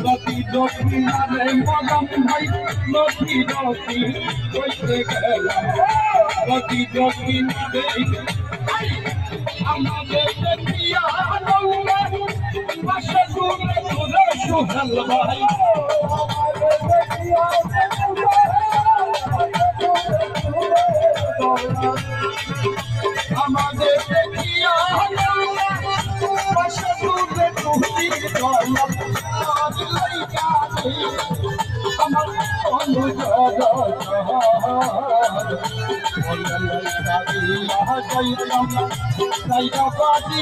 লতি দক্ষিণারে মদন ভাই লতি লতি হইতে গেলাম লতি দক্ষিণারে আমাদের দেখিয়া নৌকা বাসা দূরে দূরে সুহেল ভাই আমাদের দেখিয়া বাসা দূরে তুমি আমার অনুজর বাদি